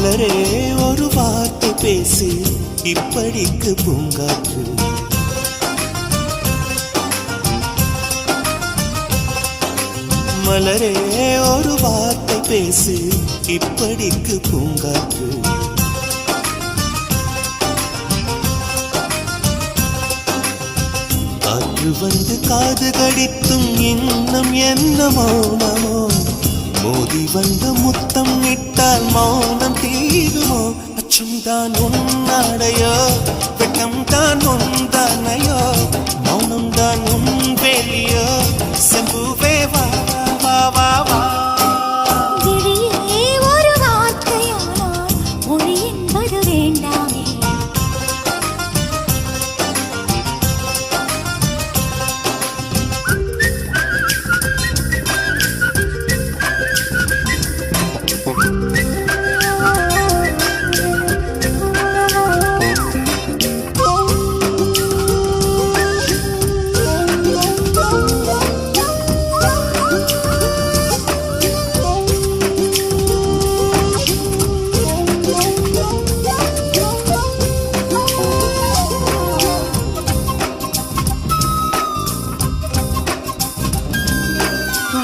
மலரே ஒரு வார்த்தை பேசு இப்படிக்கு பூங்காற்று. மலரே ஒரு வார்த்தை பேசு இப்படிக்கு பூங்காற்று. காற்று வந்து காது கடித்தும் இன்னும் என்ன மௌனமோ, மோதி வந்து முத்தம் இட்டால் மௌனம் தீருமோ. அச்சம் தான் உன்னாடையோ, வெட்கம் தான் உந்தானையோ, மௌனம் தான் உன் வேலியோ. செம்புவே வா வா வா வா. விழியே ஒரு வார்த்தையானால் மொழி என்பது வேண்டாமே.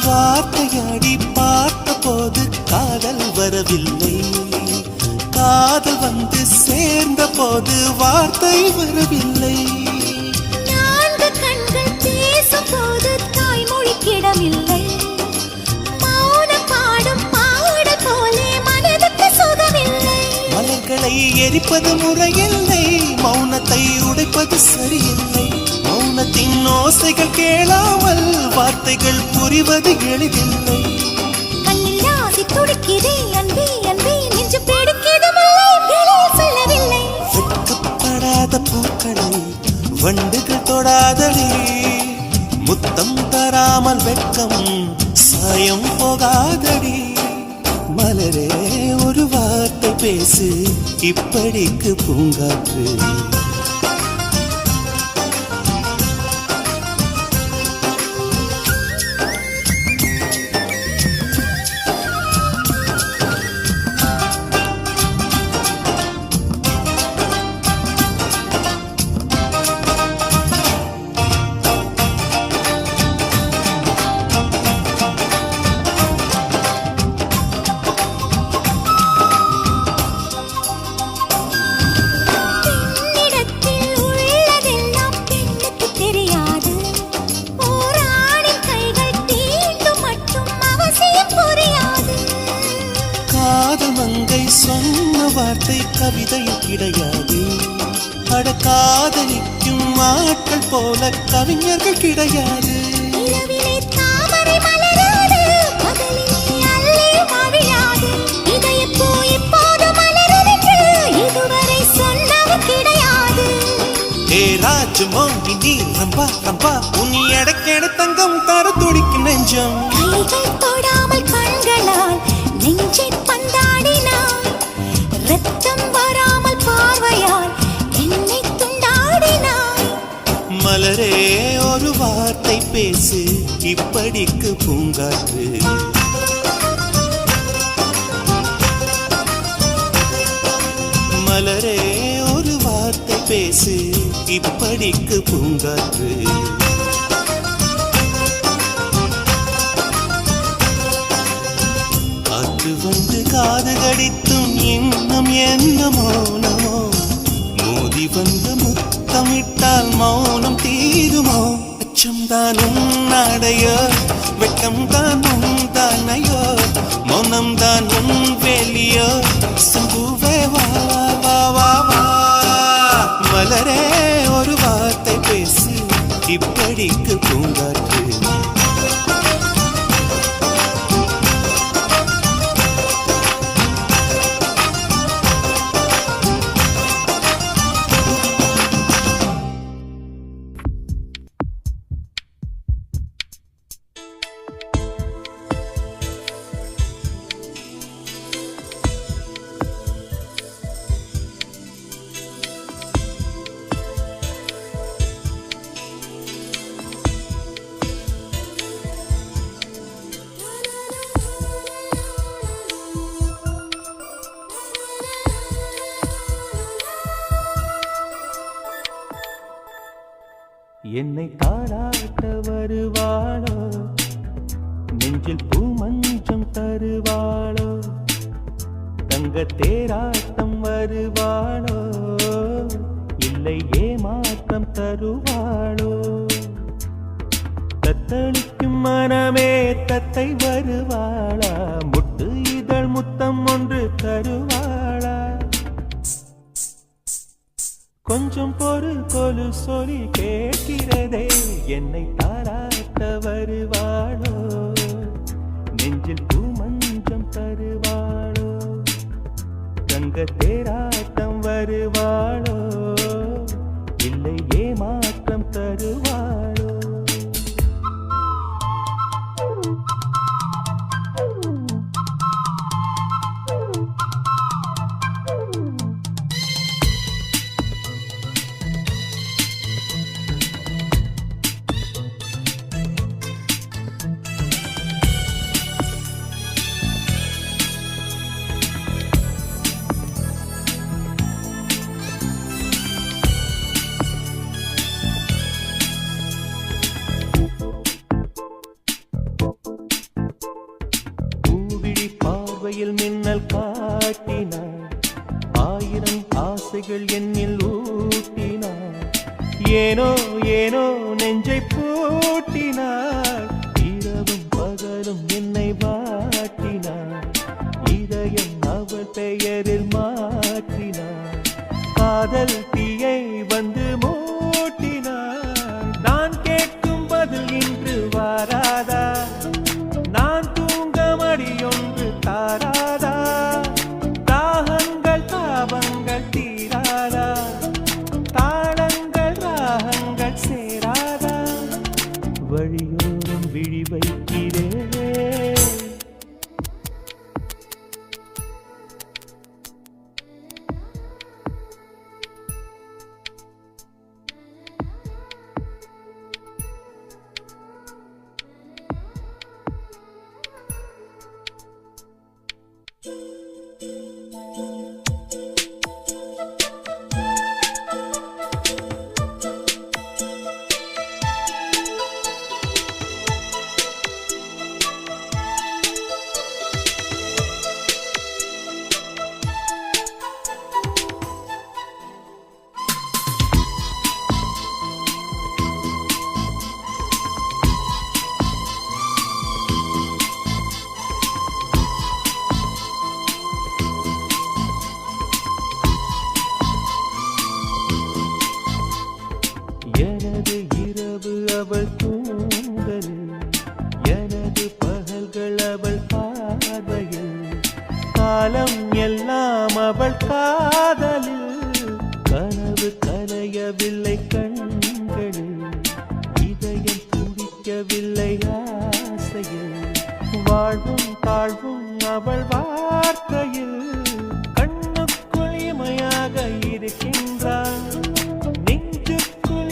வார்த்தையாடி பார்த்த போது காதல் வரவில்லை, காதல் வந்து சேர்ந்த போது வார்த்தை வரவில்லை. நான்கு கண்கள் பேசும் போது தாய்மொழி கிடமில்லை. மௌனம் பாடும் பாட போலே மனதுக்கு சுகமில்லை. மலர்களை எரிப்பது முறையில்லை, மௌனத்தை உடைப்பது சரியில்லை. மௌனத்தின் ஓசைகள் கேளாமல் வார்த்தைகள் புரிவது எளிதில்லை. கண்ணில் ஆசை துடிக்குதே அன்பே அன்பே, நெஞ்சு பிடிக்குது முல்லை வெளியில் சொல்லவில்லை. வெட்கப்படாத பூக்களை வண்டுகள் தொடாதடி, முத்தம் தராமல் வெட்கம் சாயம் போகாதடி. மலரே ஒரு வார்த்தை பேசு இப்படிக்கு பூங்காற்று. சொன்ன வார்த்தை கவிதையில் கிடையாது, அட காதலிக்கும் ஆட்கள் போல கவிஞர்கள் கிடையாது. ராஜமோகினி ரம்பா ரம்பா, உனி எடக்கெட தங்கம் தர துடிக்கும் நெஞ்சம். கைகள் தொடாமல் கண்களால் நெஞ்சை பந்தாடினாய், ரத்தம் வராமல் பார்வையால் என்னை துண்டாடினாய். மலரே ஒரு வார்த்தை பேசு இப்படிக்கு பூங்காற்று. மலரே ஒரு வார்த்தை பேசு இப்படிக்கு பூங்காற்று. காற்று வந்து காது கடித்தும் இன்னும் என்ன மௌனமோ, மோதி வந்து முத்தமிட்டால் மௌனம் தீருமோ. அச்சம் தான் உன்னாடையோ, வெட்கம் தான் உந்தானையோ, மௌனம் தான் உன் வேலியோ. சம்புவே வா வா வா வா. மலரே ஒரு வார்த்தை பேசு இப்படிக்கு பூங்காற்று. என்னை தாராட்ட வருவாளோ, நெஞ்சில் பூமஞ்சம் தருவாளோ, தங்க தேராட்டம் வருவாளோ, இல்லை ஏமாற்றம் தருவாளோ. தத்தளிக்கும் மனமே தத்தை வருவாளா, முட்டு இதழ் முத்தம் ஒன்று தருவாளா. கொஞ்சம் பொறு கொலு சொல்லி கேட்கிறதே, என்னை தாராட்ட வருவாளோ, நெஞ்சில் பூமஞ்சம் தருவாளோ, தங்க தேராட்டம் வருவாளோ, இல்லை ஏமாற்றம் தருவாளோ. மின்னல் காட்டினார், ஆயிரம் ஆசைகள் என்னில் ஊட்டினார், ஏனோ ஏனோ நெஞ்சை பூட்டினார், இரவும் பகலும் என்னை வாட்டினார், இதயம் அவள் பெயரில் மாற்றினார், காதல் தீயை வந்து மூட்டினார். நான் கேட்கும் பதில் இன்று வாராதா, நான் தூங்க மடியொன்று தாராதா, தாகங்கள் தாபங்கள் தீராதா, தாளங்கள் ராகங்கள் சேராதா, வழியோரம் விழி வைக்கிறேன். எனது இரவு அவள் தூங்கலில், எனது பகல்கள் அவள் பார்வையில், காலம் எல்லாம் அவள் காதலில், கனவு கலையவில்லை கண்களில், இதயம் துடிக்கவில்லை ஆசையில், வாழ்வும் தாழ்வும் அவள் வார்த்தையில், கண்ணுக்குள் இமையாக இருக்கின்றாள்,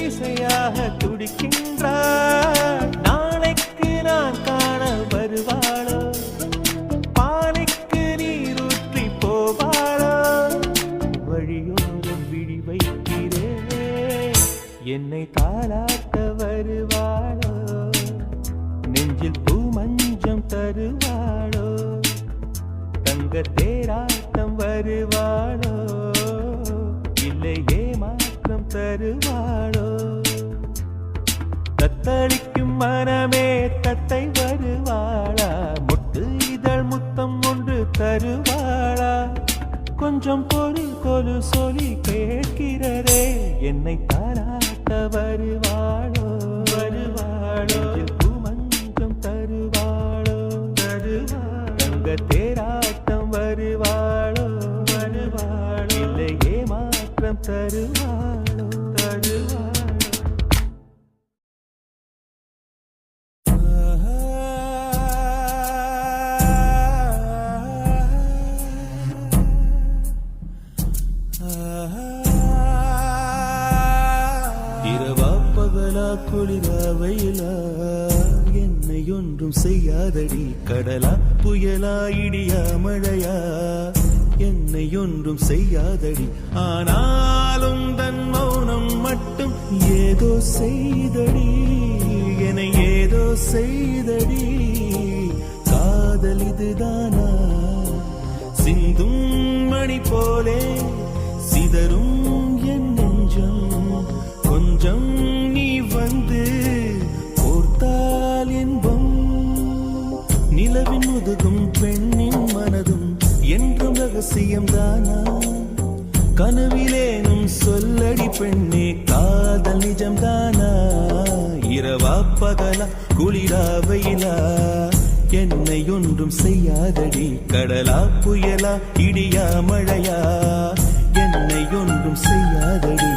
இசையாக துடிக்கின்றார். நாளைக்கு நான் காண வருவாளோ, பானைக்கு நீரூற்றி போவாளோ, வழியோரம் விழி வைக்கிறேன். என்னை தாளாட்ட வருவாளோ, நெஞ்சில் பூமஞ்சம் தருவாளோ, தங்க தேராட்டம் வருவாளோ, இல்லை ஏமாற்றம் தருவாளோ. தத்தளிக்கும் மனமே தத்தை வருவாளா, முட்டு இதழ் முத்தம் ஒன்று தருவாளா. கொஞ்சம் பொருள் கொலு சொல்லி கேட்கிறதே, என்னை தாராட்ட வருவாளோ, வருவாளோ, பூமஞ்சம் தருவாளோ, தருவாளோ, தங்க தேராட்டம் வருவாளோ, வருவாளோ, இல்லை ஏமாற்றம் தருவாளோ, தருவாளோ. இரவா பகலா குளிரா வெயிலா, என்னை ஒன்றும் செய்யாதடி, கடலா புயலா இடியா மழையா, என்னை ஒன்றும் செய்யாதடி, ஆனாலும் தன் மௌனம் மட்டும் ஏதோ செய்தடி என ஏதோ செய்தடி காதல் இதுதானா சிந்தும் மணி போலே சிதறும் என் நெஞ்சம் கொஞ்சம் நீ வந்து கோர்த்தால் என்பம் நிலவின் முதுகும் பெண்ணின் மனதும் என்றும் ரகசியம்தானா கனவிலேனும் சொல்லடி பெண்ணே காதல் நிஜம்தானா இரவா பகலா குளிரா வெயிலா என்னை ஒன்றும் செய்யாதடி கடலா புயலா இடியா மழையா என்னை ஒன்றும் செய்யாதடி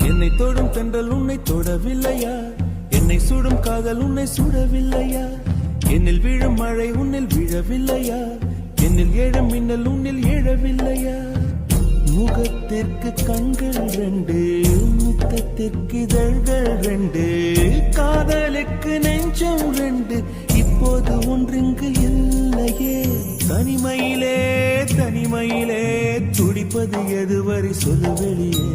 என்னை தொடும் தென்றல் உன்னை தொடவில்லையா என்னை சுடும் காதல் உன்னை சுடவில்லையா என்னில் விழும் மழை உன்னில் விழவில்லையா என்னில் ஏழும் மின்னல் உன்னில் எழவில்லையா முகத்திற்கு கண்கள் ரெண்டு முத்தத்திற்கு இதழ்கள் ரெண்டு காதலுக்கு நெஞ்சம் ரெண்டு இப்போது ஒன்றிங்கு இல்லையே தனிமையிலே தனிமையிலே துடிப்பது எதுவரை சொல்லு வெளியே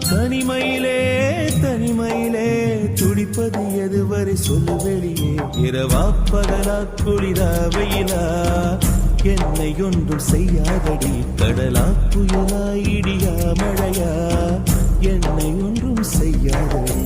தனிமையிலே தனிமையிலே துடிப்பது எதுவரை சொல்லு வெளியே இரவா பகலா குளிரா வெயிலா என்னை ஒன்றும் செய்யாதடி கடலா புயலா இடியா மழையா என்னை ஒன்றும் செய்யாதடி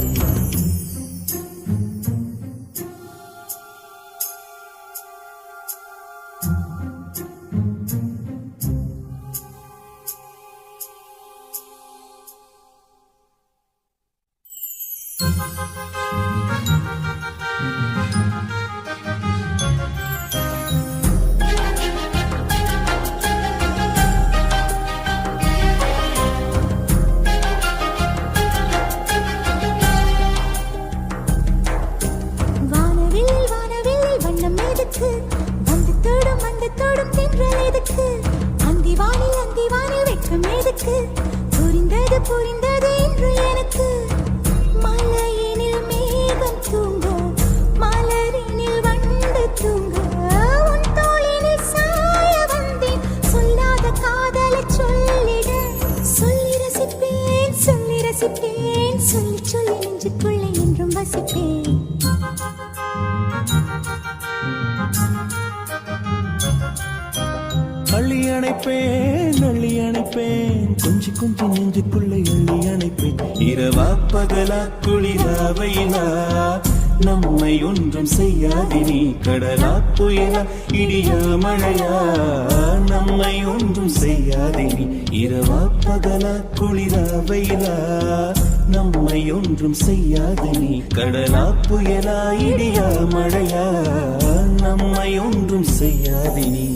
புரிந்தது புரிந்தது என்று எனக்கு மலையினில் மேகம் தூங்க மலரினில் வண்டு தூங்க உன் தோளினில் சாய வந்தேன் சொல்லாத காதலை சொல்லிட சொல்லி ரசிப்பேன் சொல்லி ரசிப்பேன் சொல்லி சொல்லி நெஞ்சுக்குள்ளே என்றும் வசிப்பேன் அள்ளி அணைப்பேன் கொஞ்சி கொஞ்சி நெஞ்சுக்குள்ளே அள்ளி அணைப்பேன் இரவா பகலா குளிரா வெயிலா நம்மை ஒன்றும் செய்யாது நீ கடலா புயலா இடியா மழையா நம்மை ஒன்றும் செய்யாது நீ இரவா பகலா குளிரா வெயிலா நம்மை ஒன்றும் செய்யாது நீ கடலா புயலா இடியா மழையா நம்மை ஒன்றும் செய்யாது நீ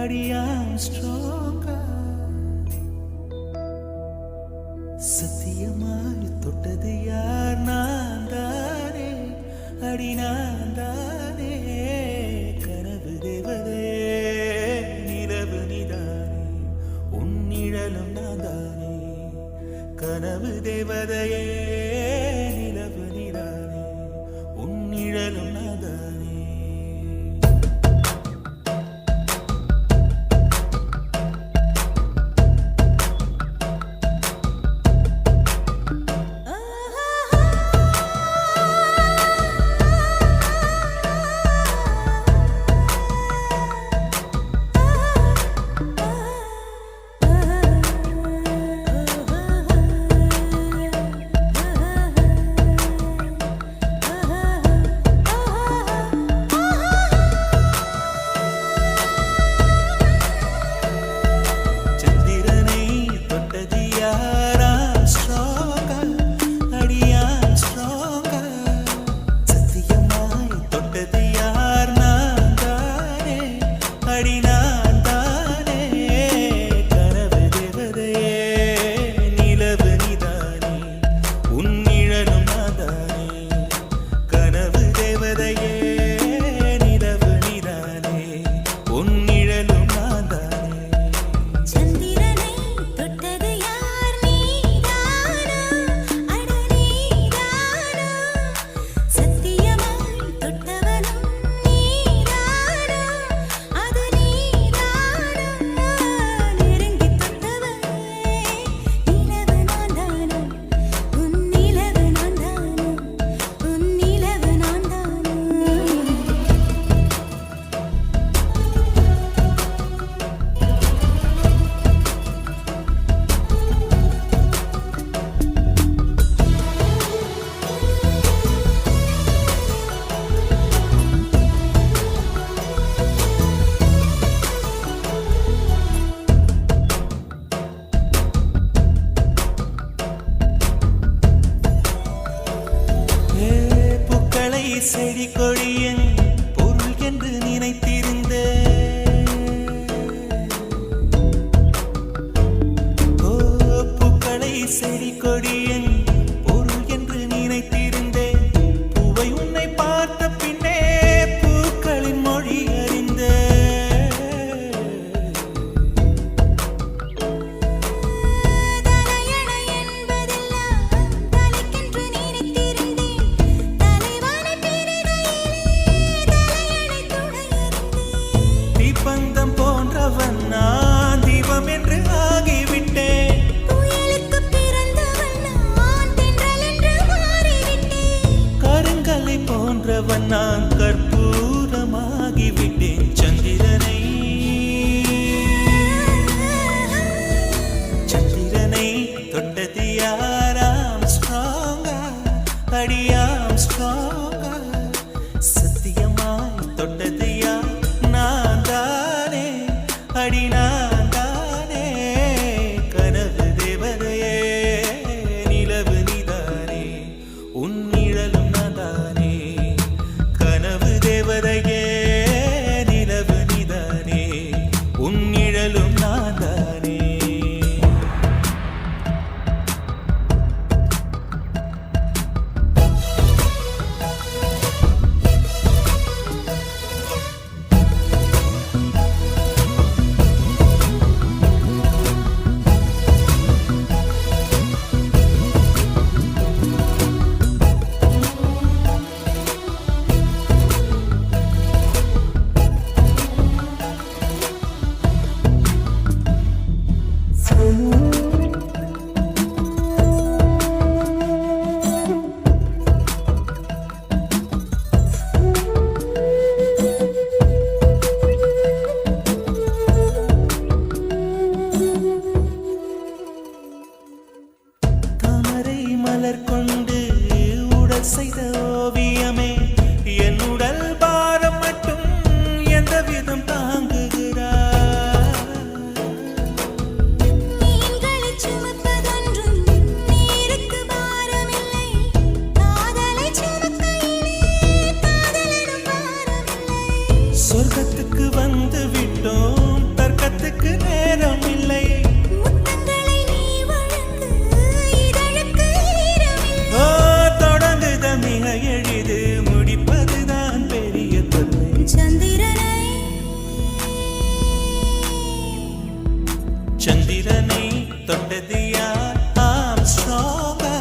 அடியாம் ஸ்ட்ராங்கா சத்தியமாய் தொட்டது யார் நான் தானே அடி நான் தானே கனவு தேவதே நிலவு நிதானே உன்னிழலும் நான் தானே கனவு தேவதையே நிலவு நிதானே உன்னிழலும் நான் தானே செடி கொடியின் பொருள் என்று நினைத்திருந்த பூக்களை செடி கொடியின் பொருள் என்று நினைத்திருந்தேன் பூவை உன்னை பார்த்த பின்னே பூக்களின் மொழி அறிந்த பந்தம் போன்றவன் நான் தீபம் என்று ஆகிவிட்டேன் புயலுக்கு பிறந்தவன் நான் தென்றல் என்று மாறிவிட்டேன் கருங்கலை போன்றவன் நான் கற்பூரமாகிவிட்டேன் சந்திரனை தொட்டது யாராம் ஸ்ட்ராங்கா அடியாம் ஸ்ட்ராங்கா சத்தியமாய் தொட்டது யார் நான் தானே அடி நான் தானே கனவு தேவதையே நிலவு நீதானே உன் நிழலும் நான் தானே கனவு தேவதையே நிலவு நீதானே உன் நிழலும் நான் தானே மலர் கொண்டு உடல் செய்த ஓவியமே என் உடல் பாரம் மட்டும் எந்த விதம் தாங்குகிறார் மீன்களை சுமப்பதொன்றும் நீருக்கு பாரமில்லை காதலை சுமக்கையிலே காதலனும் பாரமில்லை சொர்க்கத்துக்கு வந்து விட்டோம் முள்ளுக்கு நேரம் இல்லை. முத்தங்களை நீ வழங்கு இதழுக்கு ஈரமில்லை. ஓ தொடங்குத மிக எளிது, முடிப்பதுதான் பெரிய தொல்லை. சந்திரனை தொட்டது யார்? ஆம்ஸ்ட்ராங்கா.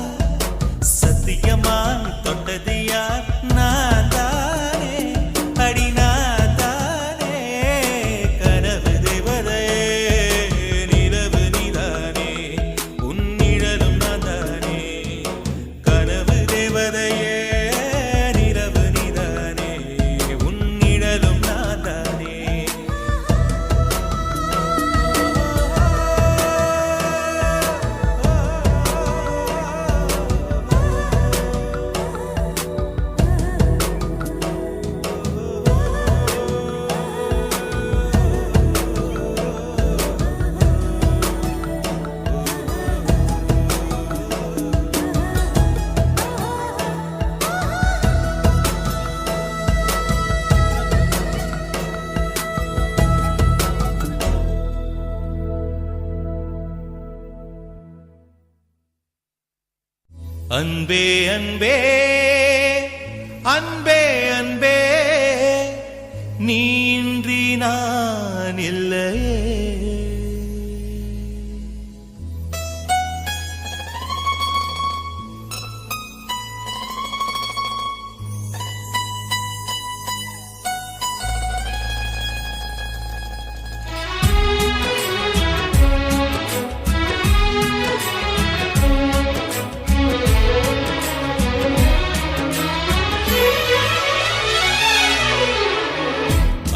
சத்தியமாய் தொட்டது யார்? நான் தானே, அடி நான் தானே. கனவு தேவதே நிலவு நீதானே, உன் நிழலும் நான் தானே. கனவு தேவதையே நிலவு நீதானே, உன் நிழலும் நான் தானே. அன்பே அன்பே அன்பே அன்பே, நீ இன்றி நான் இல்லையே.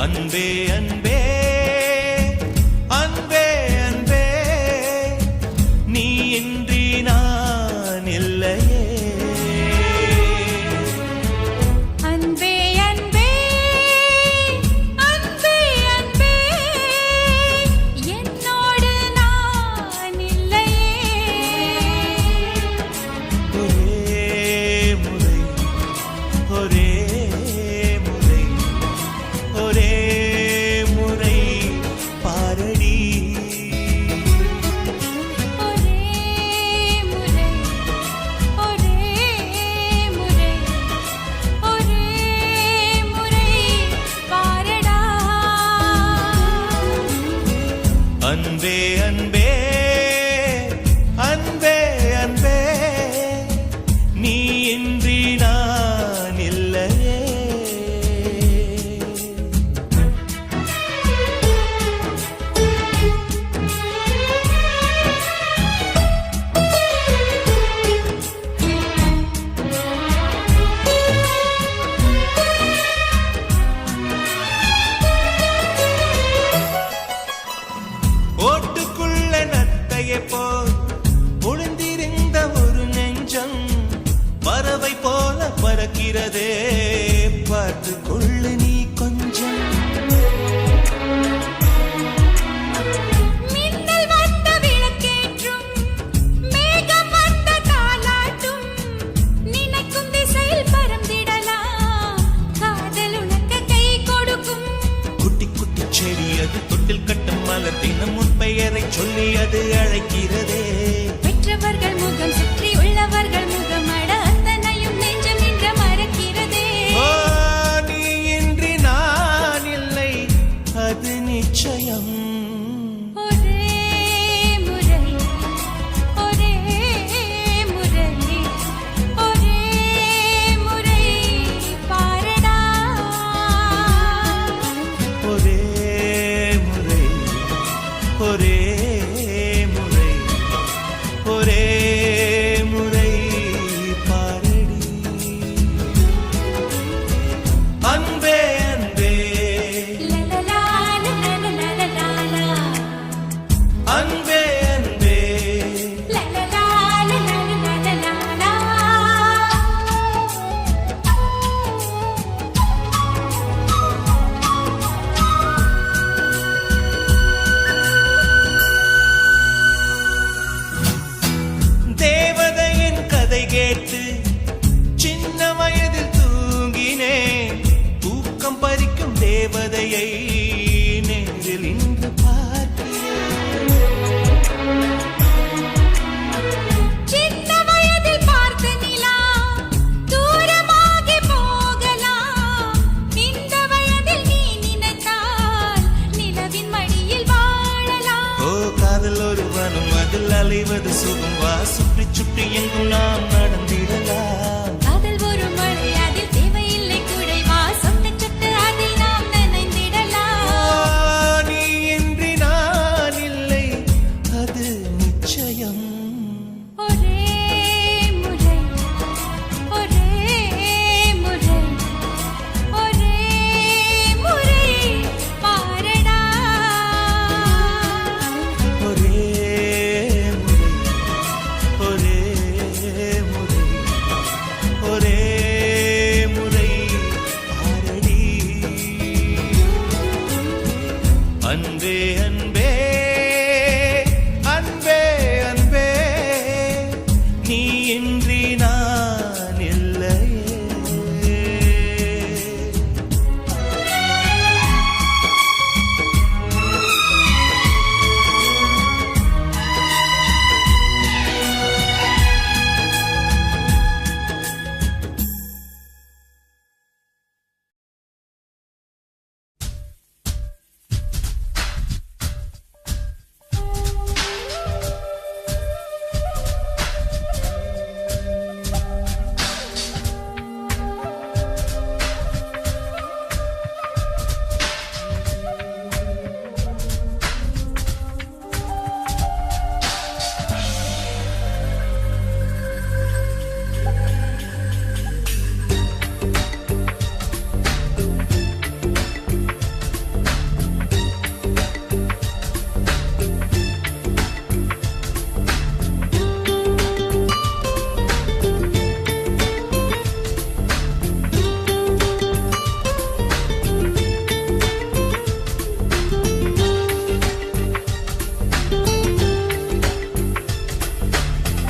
அன்பே அன்பே அன்பே அன்பே, நீ இன்றி நான் இல்லையே. அன்பே அன்பே அன்பே அன்பே, என்னோடு நான் இல்லையே. ஒரே முறை ஒரே முறை ஒரே முறை பாரடி. ஒரே முறை ஒரே முறை ஒரே முறை பாரடா. அன்பே அன்பே அன்பே அன்பே, நீ இன்றி நான் இல்லையே. ஓட்டுக்குள்ள நத்தையை போல் ஒளிந்திருந்த ஒரு நெஞ்சம் பறவை போல பறக்கிறதே, பார்த்து கொள்ளு நீ கொஞ்சம். மின்னல் வந்த விளக்கேற்றும், மேகம் வந்த தாலாட்டும், நினைக்கும் திசையில் பறந்திடலாம், காதல் உனக்கு கை கொடுக்கும். குட்டி குட்டி செடி அது தொட்டில் கட்டும் மலர் தினம் உன் பெயரை சொல்லி அது அழைக்கிறதே. பெற்றவர்கள் முகம் சுற்றி உள்ளவர்கள் முகம் அட அத்தனையும் நெஞ்சம் நின்ற மறக்கிறதே. ஓ நீ இன்றி நான் இல்லை, அது நிச்சயம். ஒரே முறை ஒரே முறை ஒரே முறை பாரடா. ஒரே முறை ஒரே முறை ஒரே முறை பாரடி. அன்பே அன்பே லலலா லலலா அன்பே அன்பே லலலா லலலா. தேவதையின் கதை கேட்டு சின்ன வயதில் தூங்கினேன். தூக்கம் பறிக்கும் தேவதையை நேரில் இன்று பார்க்கிறேன். காற்றில் அலைவது சுகம் வா சுற்றி சுற்றி எங்கும் நாம் நடந்திடலாம் காதல் ஒரு மழை அதில் தேவையில்லை குடைவா சொட்டு சொட்டு அதில் நாம் நனைந்திடலாம் நீ இன்றி நான் இல்லை அது நிச்சயம் ஒரே முறை ஒரே முறை ஒரே முறை பாரடா ஒரே முறை ஒரே முறை ஒரே முறை ஆரடி அன்பே அன்பே அன்பே அன்பே நீ இன்றி நான் இல்லையே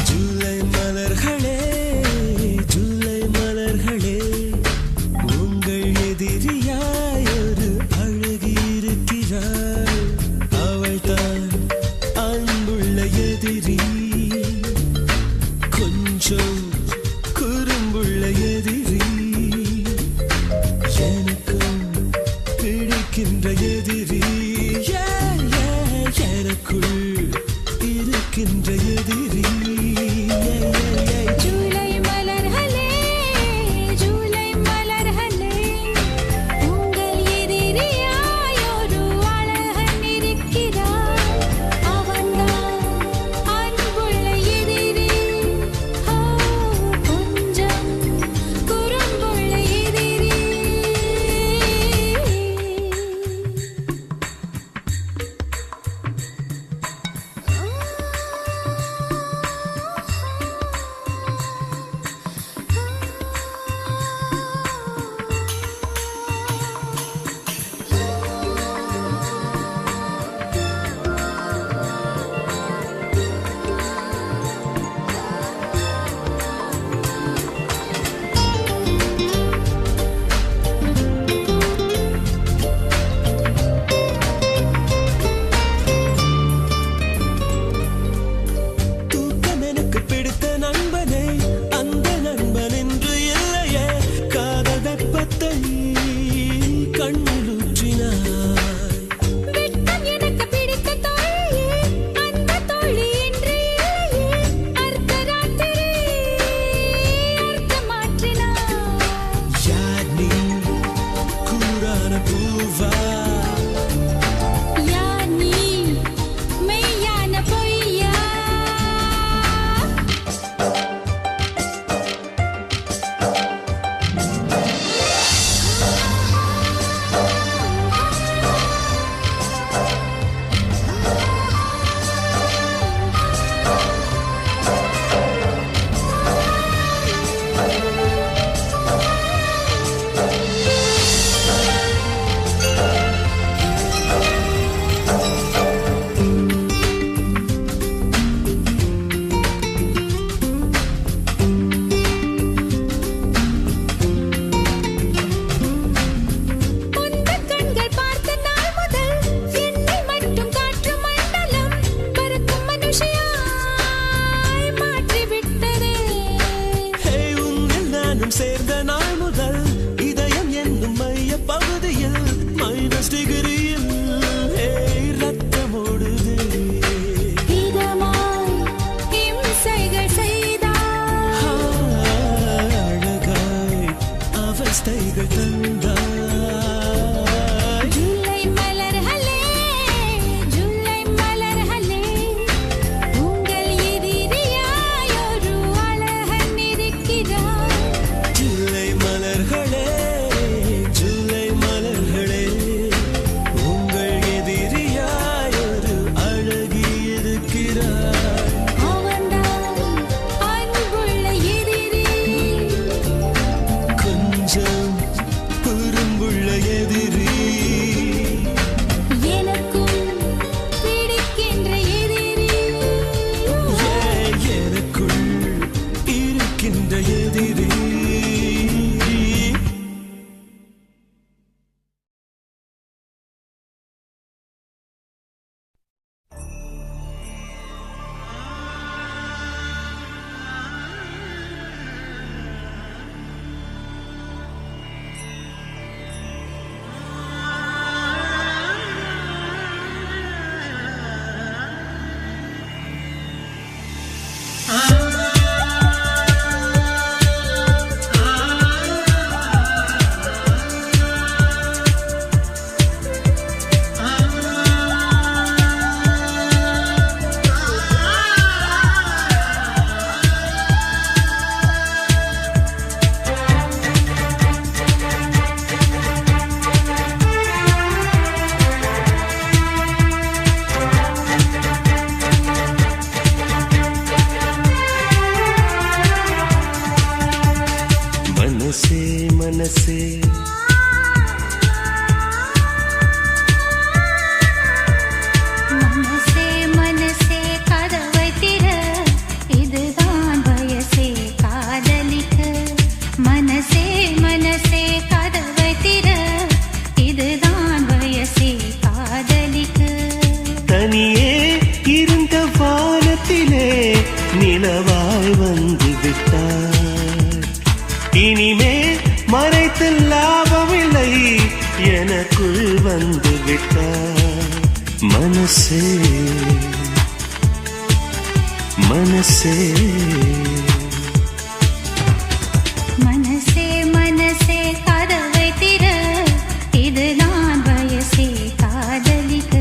ஜூலை மலர்களே ஜூலை மலர்களே உங்கள் எதிரியாய் ஒரு அழகி இருக்கிறாள் அவள்தான் அன்புள்ள எதிரி கொஞ்சம் குறும்புள்ள எதிரி எனக்கும் பிடிக்கின்ற எதிரி எனக்குள் இருக்கின்ற எதிரி ஜூலை மலர்களே ஜூலை மலர்களே உங்கள் எதிரியாய் ஒரு அழகன் இருக்கிறான் அவன்தான் அன்புள்ள எதிரி கொஞ்சம் குறும்புள்ள எதிரி தூக்கம் எனக்கு பிடித்த நண்பனே அந்த நண்பன் என்று இல்லையே காதல் வெப்பத்தை கண்ணில் ஊற்றினாய் வெட்கம் எனக்கு பிடித்த தோழியே அந்த தோழி என்று இல்லையே அர்த்தராத்திரி அர்த்தம் மாற்றினாய் யார் நீ கூறான பூவா யார் நீ மெய்யான பொய்யா உந்தன் கண்கள் பார்த்த நாள் முதல் என்னை மட்டும் காற்று மண்டலம் பறக்கும் மனுஷியாய் மாற்றிவிட்டதே ஹே உன்னில் நானும் சேர்ந்த நாள் முதல் இதயம் என்னும் மைய பகுதியில் மைனஸ் டிகிரியில் ரத்தம் ஓடுது இதமாய் தனியே இருந்த வானத்திலே நிலவாய் வந்து விட்டார். இனிமே மறைத்து லாபமில்லை, எனக்குள் வந்து விட்டார். மனசே மனசே மனசே மனசே கதவை திற, இதுதான் வயசே காதலிக்க.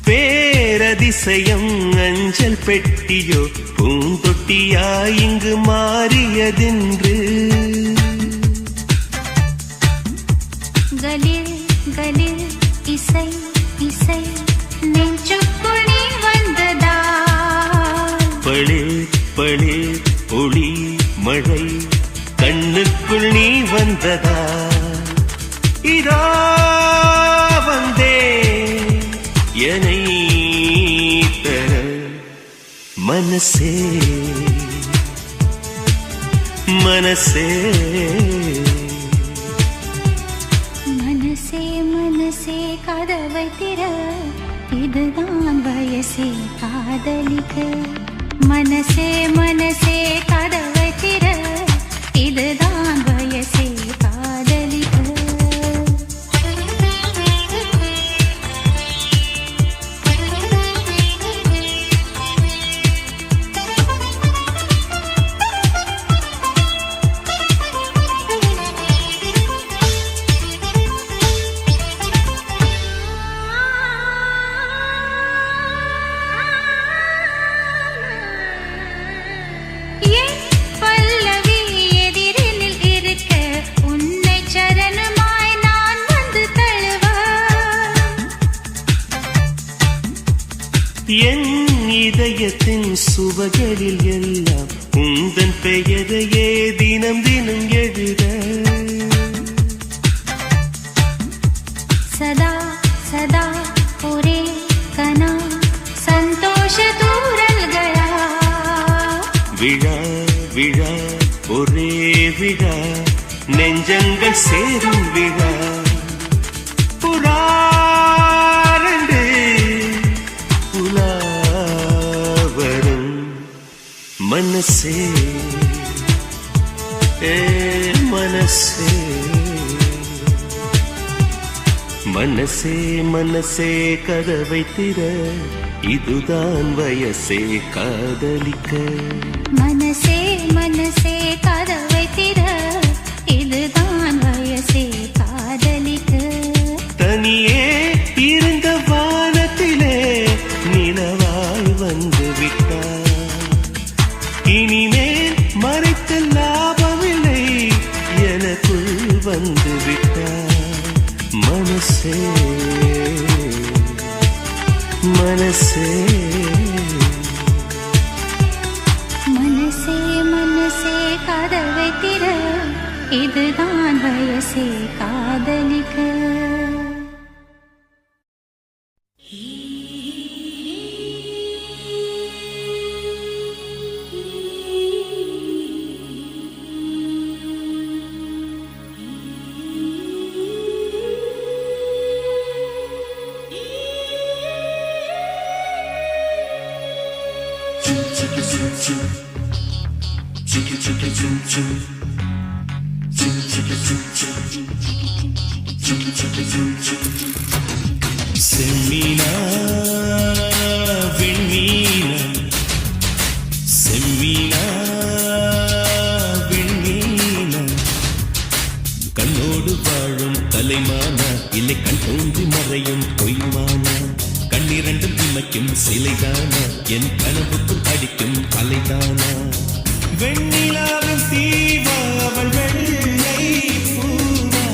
பேரதிசயம் அஞ்சல் பெட்டியோ பூந்தொட்டியா இங்கு மாறியதென்று. கலில் கலில் இசை இசை நெஞ்சுக்குள் நீ வந்ததா. பளே பளே ஒளி மழை கண்ணுக்குள் நீ வந்ததா. இதோ வந்தே என்னை தர. மனசே மனசே மனசே மனசே கதவை திற, இதுதான் வயசே காதலிக்க. மனசே மனசே கதவை திற, இதுதான் வயசே காதலிக்க. என் இதயத்தின் சுவகளில் எல்லாம் உந்தன் பெயரையே தினம் தினம் எழுத. சதா சதா ஒரே கனா சந்தோஷ தூரல்களா. விழா விழா ஒரே விழா நெஞ்சங்கள் சேரும் விழா. புறாரண்டு புலாவரும் மனசே மனசே மனசே மனசே கதவை திற, இதுதான் வயசே காதலிக்க. மனசே மனசே கதவை திற, இதுதான் வயசே காதலிக்க. தனியே இருந்த வானத்திலே நிலவாய் வந்து விட்டார். இனிமேல் மறைத்த லாபமில்லை, எனக்குள் வந்து விட்டார். மனசே மனசே மனசே மனசே கதவை திற, இதுதான் வயசே காதலிக்க. செம்மீனா விண்மீனா செம்மீனா விண்மீனா கண்ணோடு வாழும் கலைமானா இல்லை கண் தோன்றி மறையும் பொய்மானா கண்ணிரண்டும் இமைக்கும் சிலைதானா என் கனவுக்குள் அடிக்கும் அலைதானா வெண்ணிலாவின் தீவா அவள் வெள்ளை பூவா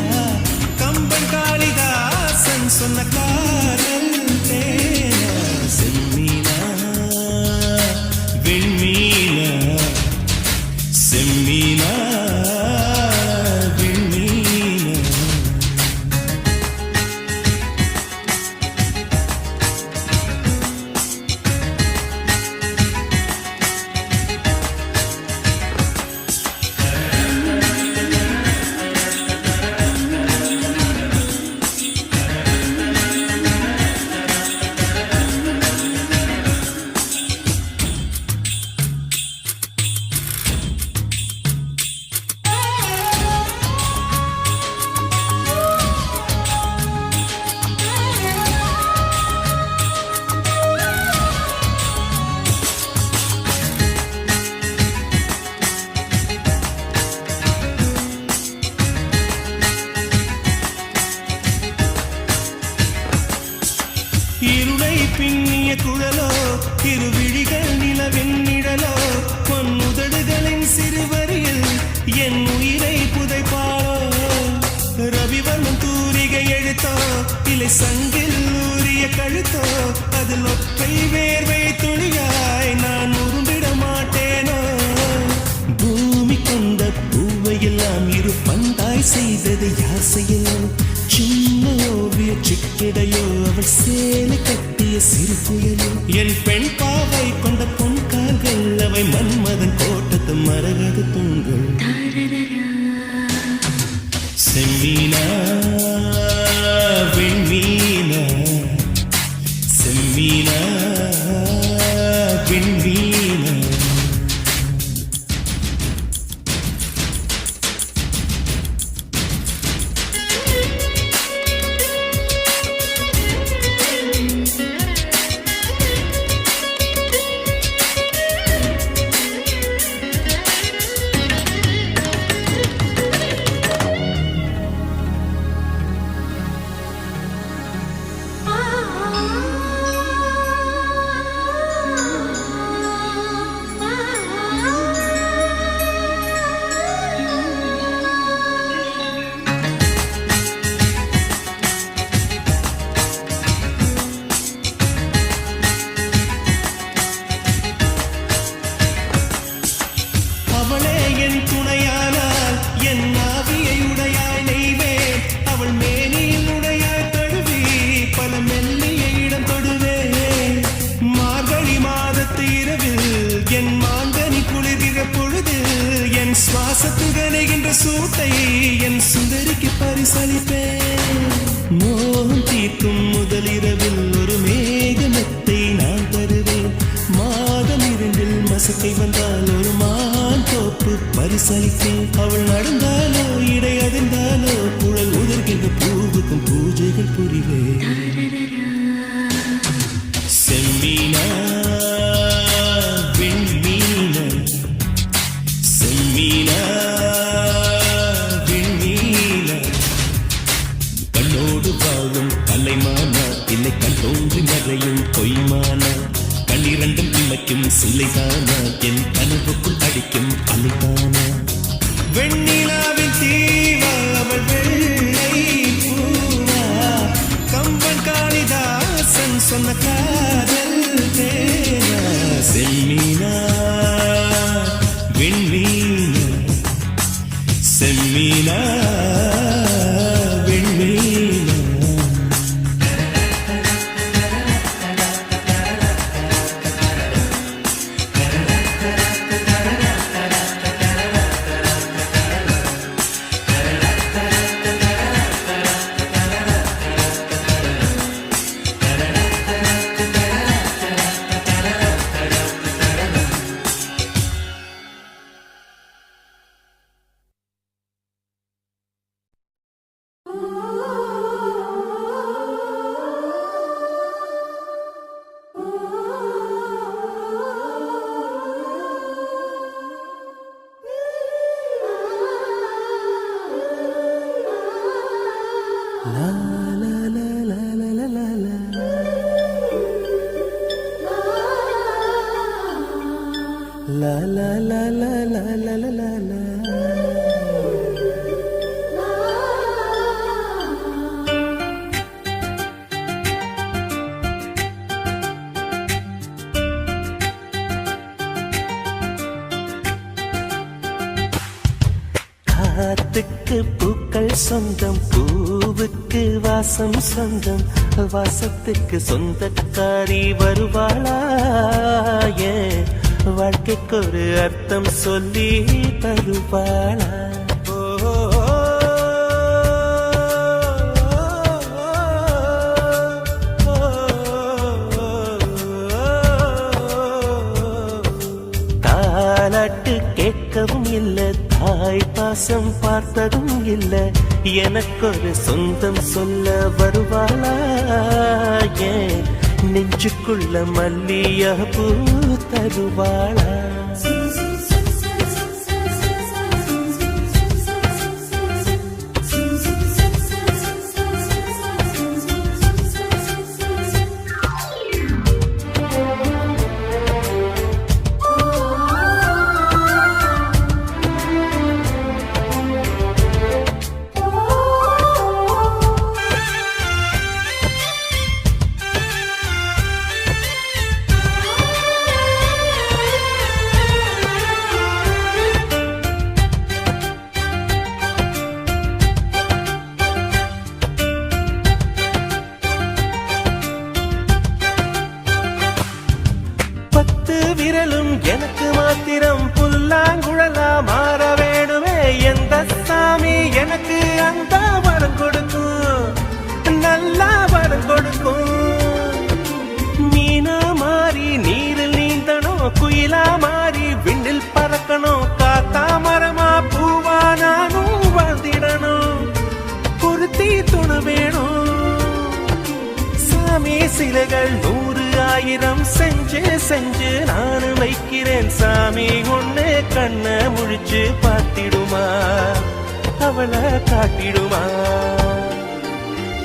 கம்பன் காளிதாசன் சொன்ன காதல் தேனா செம்மீனா வெண்மீனா செம்மீனா வெண்மீனா இருளை பின்னிய குழலோ திருவிழிகள் நிலவின் நிழலோ பொன்னுதடுகளின் சிறுவரியில் என் உயிரை புதைப்பாளோ ரவிவர்மன் தூரிகை எழுத்தோ இலை சங்கில் ஊறிய கழுத்தோ அதில் ஒற்றை வேர்வை துளியாய் நான் உரும்பிட மாட்டேனோ பூமி கொண்ட பூவையெல்லாம் இரு பந்தாய் செய்தது யார் செய்யலாம் சின்ன ஓவிய சிக்கிடையோ அவள் சேலை கட்டிய சிறு புயலோ என் பெண் பாவை கொண்ட பொன் கால்கள் அவை மன்மதன் கோட்டத்து மரகத தூண்கள் செம்மீனா வெண்மீனா செம்மீனா வெண்மீனா அவளே என் துணையானால் என் ஆவியை உடையாய் நெய்வேன் அவள் மேனியில் உடையாய் தழுவி பல மெல்லிய இடம் தொடுவேன் மார்கழி மாதத்து இரவில் என் மாங்கனி குளிர்கிற பொழுது என் சுவாசத்தில் கனைகின்ற சூட்டை என் சுந்தரிக்கு பரிசளிப்பேன் மோகம் தீர்க்கும் முதலிரவில் ஒரு மேகமத்தை நான் தருவேன் மாதம் இரண்டில் மசக்கை வந்தால் ஒரு மான் தோப்பு பரிசளித்தேன் அவள் நடந்தாலோ இடை அதிர்ந்தாலோ குழல் உதர்கின்ற பூவுக்கும் பூஜைகள் புரிவேன் செம்மீனா வெண்மீனா செம்மீனா வெண்மீனா கண்ணோடு வாழும் கலைமானா இல்லை கண் தோன்றி மறையும் பொய்மானா கண்ணிரண்டும் இமைக்கும் சிலைதானா என் கனவுக்குள் அடிக்கும் அலைதானா வெண்ணிலாவின் தீவா அவள் வெள்ளை பூவா கம்பன் காளிதாசன் சொன்ன காதல் தேனா செம்மீனா வெண்மீனா செம்மீனா வெண்மீனா லா லா லா லா லா லா லா. La la la la la la la la la. காத்துக்கு பூக்கள் சொந்தம், பூவுக்கு வாசம் சொந்தம், வாசத்துக்கு சொந்தக்காரி வருவாளா? ஏன் வாழ்க்கைக்கு ஒரு அர்த்தம் சொல்லி தருவாளா? தாலாட்டு கேட்கவும் இல்லை, தாய் பாசம் பார்த்ததும் இல்லை, எனக்கொரு சொந்தம் சொல்ல வருவாளா? ஏன் நெஞ்சுக்குள்ள மல்லிய பூ தருவாளா? விரலும் எனக்கு மாத்திரம் புல்லாங்குழலா மாற வேணுமே. எந்த சாமி எனக்கு அந்த வரம் கொடுக்கும், நல்லா வரம் கொடுக்கும். மீனா மாறி நீரில் நீந்தணும், குயிலா மாறி விண்ணில் பறக்கணும், காத்தா மரமா பூவா நானும் வாழ்ந்திடணும். பொருத்தி துணை வேணும் சாமி, சிலைகள் 100 1000 செஞ்சு செஞ்சு நானு வைக்கிறேன் சாமி. ஒண்ணு கண்ண முழிச்சு பார்த்திடுமா, அவளை காட்டிடுமா?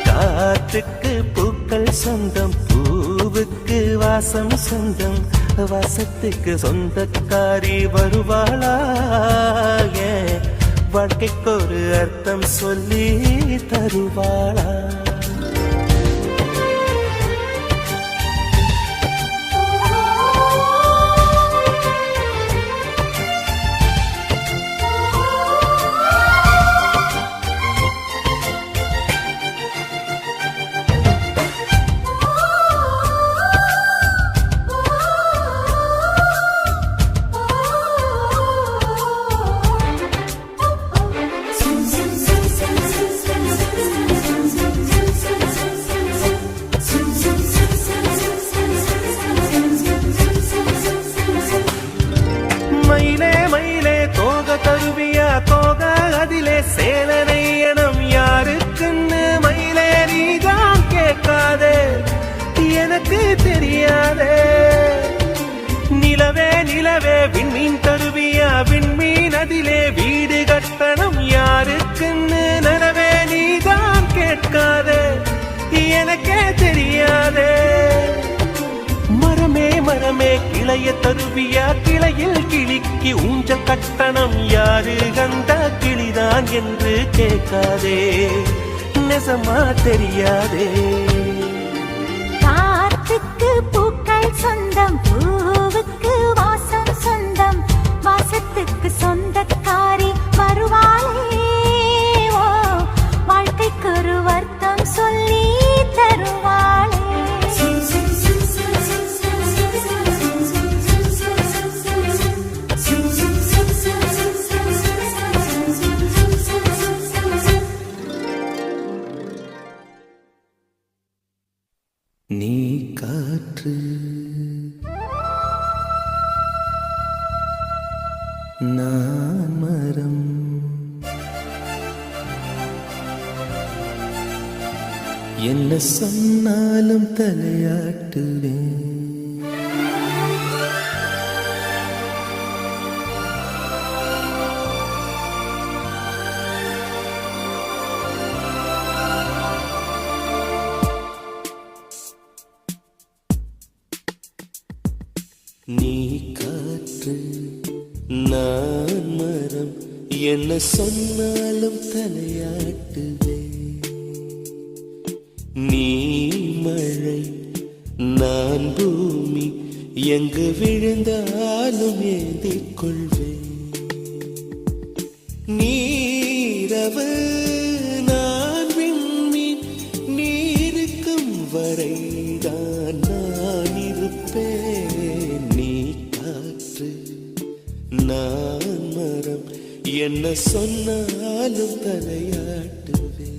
காத்துக்கு பூக்கள் சொந்தம், பூவுக்கு வாசம் சொந்தம், வாசத்துக்கு சொந்தக்காரி வருவாளா? ஏன் வாழ்க்கைக்கு ஒரு அர்த்தம் சொல்லி தருவாளா? மயிலே மயிலே தோக தருவியா, தோக அதிலே சேலனையனம் யாருக்குன்னு மயிலே நீதான் கேட்காதே, எனக்கு தெரியாதே. நிலவே நிலவே விண்மீன் தருவியா, விண்மீன் அதிலே வீடு கட்டணம் யாருக்குன்னு நனவே நீதான் கேட்காதே, எனக்கே தெரியாதே. மரமே மரமே கிளைய தருவியா, கிளையில் கிளிக்கு ஊஞ்சல் கட்டணம் யாரு கண்ட கிளிதான் என்று கேட்காதே, நெசமா தெரியாதே. காத்துக்கு பூக்கள் சொந்தம், பூவுக்கு வாசம் சொந்தம், வாசத்துக்கு சொந்தக்காரி வருவாளே. ஓ வாழ்க்கைக்கு ஒரு அர்த்தம் சொல்லி தருவாளே. நீ காற்று, நான் மரம், என்ன சொன்னாலும் தலையாட்டுவேன். நீ காற்று நான் மரம் என்ன சொன்னாலும் தலையாட்டுவே நீ மழை நான் பூமி எங்கு விழுந்தாலும் ஏந்திக் கொள்வேன் நீரவு நான் விண்மீன் நீருக்கும் வரைதான் நான் இருப்பேன் நீ காற்று நான் மரம் என்ன சொன்னாலும் தலையாட்டுவேன்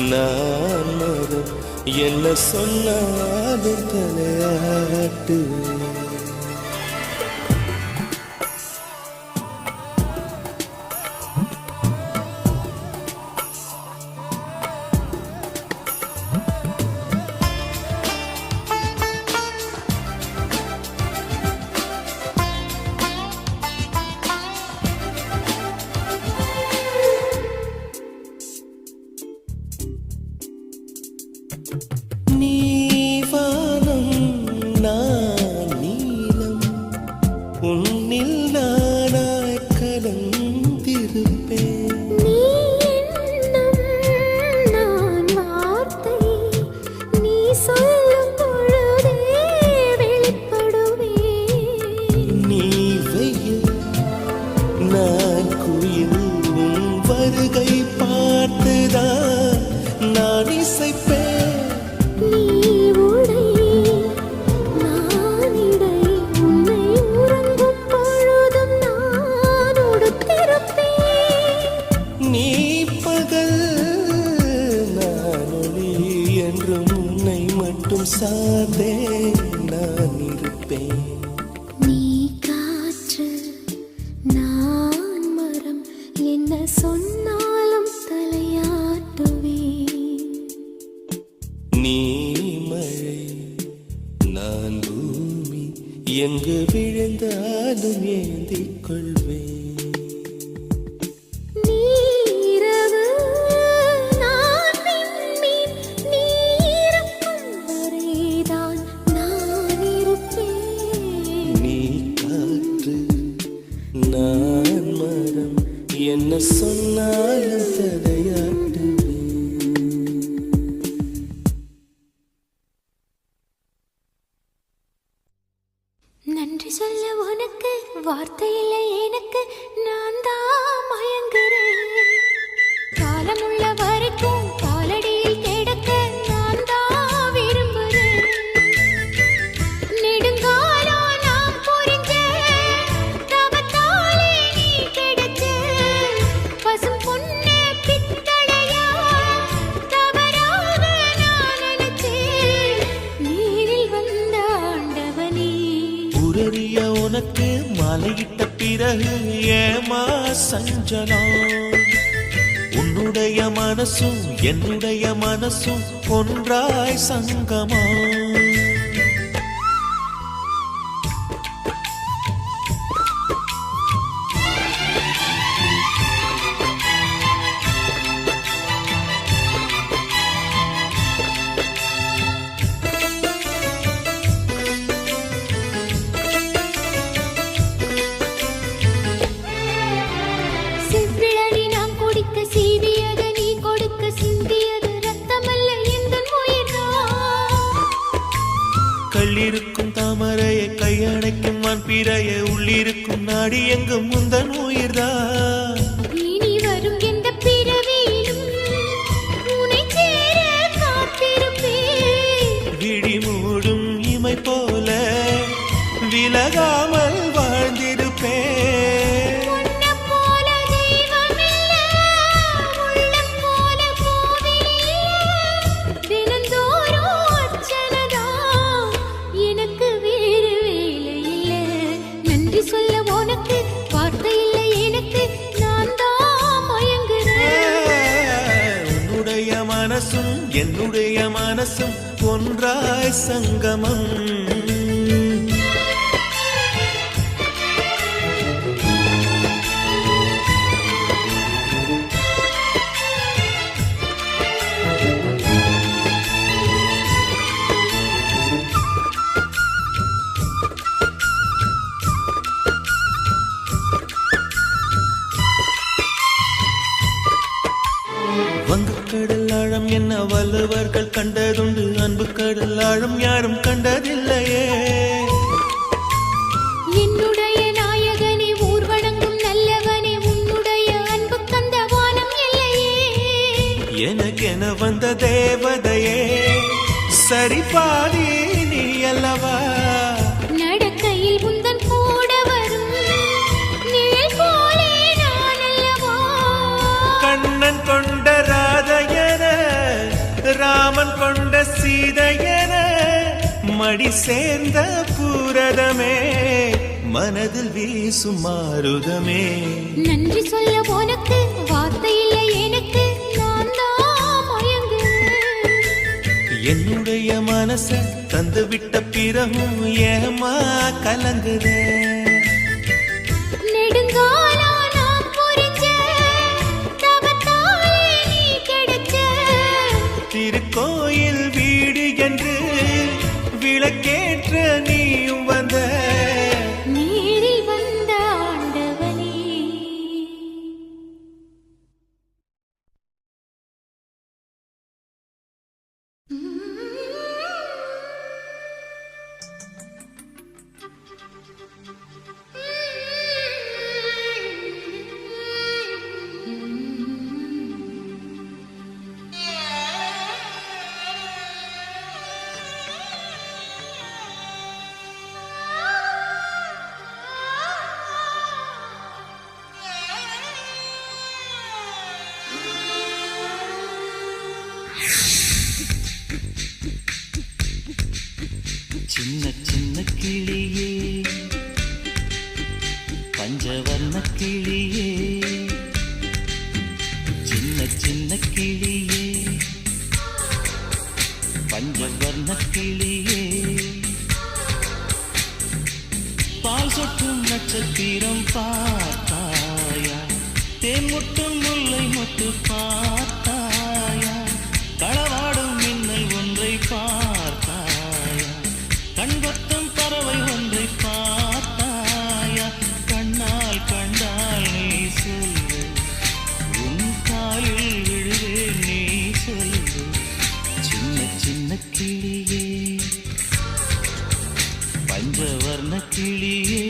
நான் மரம் என்ன சொன்னாலும் தலையாட்டு உன்னில் நானாய் கலந்திருப்பேன் நீ எண்ணம் நான் வார்த்தை நீ சொல்லும் பொழுதே வெளிப்படுவேன் நீ வெயில் நான் குயில் உன் வருகை பார்த்துதான் நான் இசைப்பேன் நீ உடை நான் இடை உன்னை உறங்கும் பொழுதும் நான் உடுத்திருப்பேன் நீ பகல் நான் ஒளி என்றும் உன்னை மட்டும் சார்ந்தே நான் இருப்பேன் நீ காற்று நான் மரம் என்ன சொன்னாலும் தலையாட்டுவேன் நீ மழை நான் பூமி எங்கு விழுந்தாலும் ஏந்திக் கொள்வேன் நீரவு நான் விண்மீன் நீருக்கும் வரைதான் நான் இருப்பேன் நீ காற்று நான் மரம் என்ன சொன்னாலும் தலையாட்டுவேன் நன்றி சொல்ல உனக்கு வார்த்தை இல்லை எனக்கு நான் தான் மயங்குறேன் காலமுள்ள வரைக்கும் காலடியில் கிடக்க நான் தான் விரும்புறேன் நெடுங்காலம் நாம் புரிஞ்ச தவத்தாலே நீ கிடைச்ச பசும் பொண்ணு பித்தளையா ஊரறிய உனக்கு மாலையிட்ட பிறகு ஏமா சஞ்சலம் உன்னுடைய மனசும் என்னுடைய மனசும் ஒன்றாய் சங்கமா கள்ளிருக்கும் தாமரையை கையணைக்கும் வான்பிறைய உள்ளிருக்கும் நாடி எங்கும் முந்தன் உயிர்தான் இனி வரும் எந்த பிறவியிலும் உன்னை சேர காத்திருப்பேன் விழி மூடும் இமை போல விலகாமல் வாழ்ந்திருப்பேன் உன்னை போல தெய்வமில்லை உள்ளம் போல கோவிலில்லை தினந்தோறும் அர்ச்சனைதான் எனக்கு வேறு வேலை இல்லை நன்றி சொல்ல உனக்கு வார்த்தை இல்லை எனக்கு நான் தான் மயங்குறேன் உன்னுடைய மனசும் என்னுடைய மனசும் ஒன்றாய் சங்கமம் வங்கக்கடல் ஆழம் என்ன வள்ளுவர்கள் கண்டதுண்டு அன்பு கடல் ஆழம் யாரும் கண்டதில்லையே என்னுடைய நாயகனே ஊர்வணங்கும் நல்லவனே உன்னுடைய அன்பு கந்த வானம் இல்லையே எனக்கென வந்த தேவதையே சரி பாதி நீ அல்லவா நடக்கையில் உந்தன் கூட வரும் நிழல் போலே நான் அல்லவா கண்ணன் கொண்ட ராதையன ராமன் கொண்ட சீதையன மடி சேர்ந்த பூரதமே மனதில் வீசும் மாருதமே நன்றி சொல்ல உனக்கு வார்த்தை இல்லை எனக்கு நான் தான் மயங்குறேன் என்னுடைய மனச தந்து விட்ட பிறகும் ஏமா கலங்குதே நெடுங்காலா நான் புரிஞ்ச தவத்தாலே நீ கிடைச்ச திருக்கோயில் வீடு என்று விளக்கேற்ற நீயும் வந்த நீரில் வந்த ஆண்டவனே சின்ன சின்ன கிளியே பஞ்சவர்ண கிளியே சின்ன சின்ன கிளியே பஞ்சவர்ண கிளியே பால் சொட்டும் நட்சத்திரம் பார்த்தாயா தேன் முட்டும் முல்லை முத்து பார்த்தாயா களவாடும் மின்னல் ஒன்றை பார்த்தாயா கண்கொத்தும் பறவை ஒன்றை பார்த்தாயா கண்ணால் கண்டால் நீ சொல்லு உன் காலில் விழுவேன் நீ சொல்லு சின்ன சின்ன கிளியே பஞ்சவர்ண கிளியே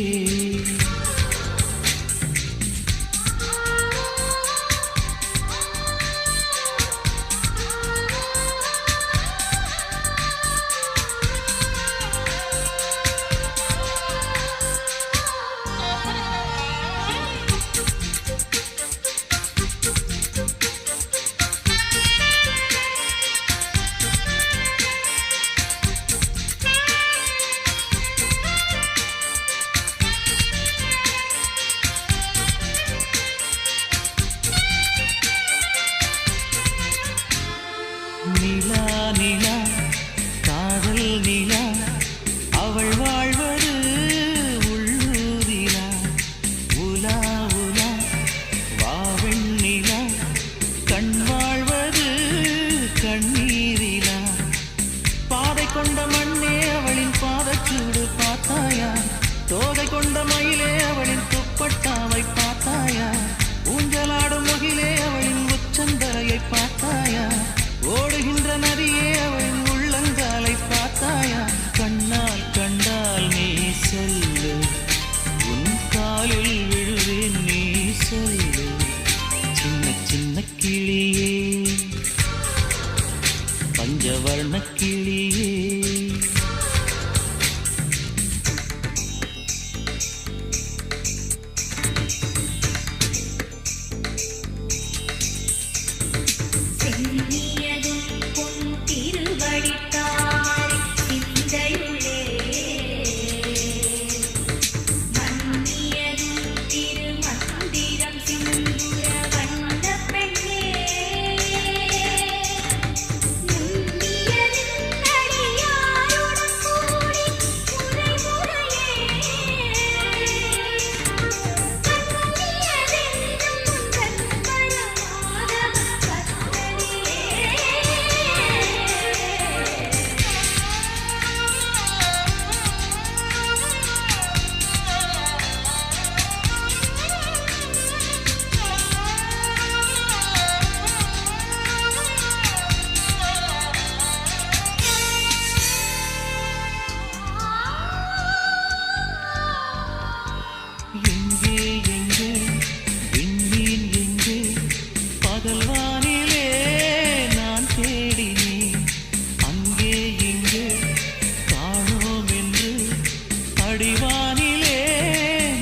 அடிவானிலே